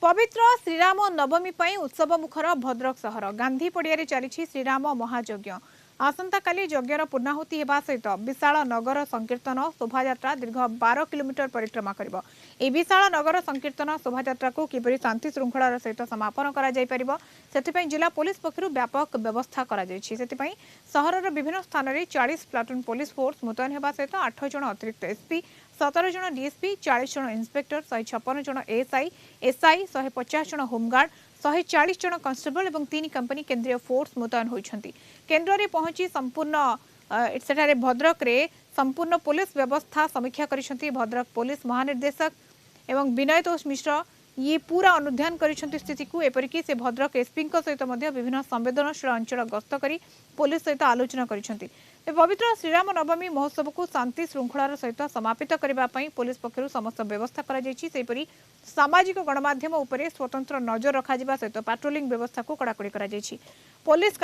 पवित्र श्रीराम नवमी पर उत्सव मुखर भद्रक सहर गांधी पड़िया चली श्रीराम महायज्ञ आसंता काली यज्ञर पूर्णाहुति होगा सहित विशाल नगर संकीर्तन शोभायात्रा दीर्घ 12 किलोमीटर परिक्रमा कर विशाल नगर संकीर्तन शोभायात्रा को किपरि शांति श्रृंखलार सहित समापन कर जिला पुलिस पक्षर व्यापक व्यवस्था सहर विभिन्न स्थान में 40 प्लाटून पुलिस फोर्स मुतयन होगा सहित 8 जन अतिरिक्त एसपी 17 जन डीएसपी 40 जन इन्स्पेक्टर 156 जन एएसआई एसआई 150 जन होमगार्ड 140 जन कन्स्टेबल और 3 कंपनी केंद्रीय फोर्स मुतयन होती केन्द्र में पहुंची संपूर्ण सेठारे भद्रक रे संपूर्ण पुलिस व्यवस्था समीक्षा करिसेंती भद्रक पुलिस महानिर्देशक एवं विनय तोष मिश्र ये पूरा अनुध्यान करिसेंती स्थिति को एपरिकी से भद्रक एसपी सहित विभिन्न संवेदनशील अंचल गस्त करी पुलिस सहित आलोचना करिसेंती पवित्र श्रीराम नवमी महोत्सव को शांति श्रृंखलार सहित समापित करने पुलिस पक्षर समस्त व्यवस्था करी सामाजिक गणमाध्यम उपरे स्वतंत्र नजर रखा सहित पेट्रोलिंग व्यवस्था को कड़ाकड़ी पुलिस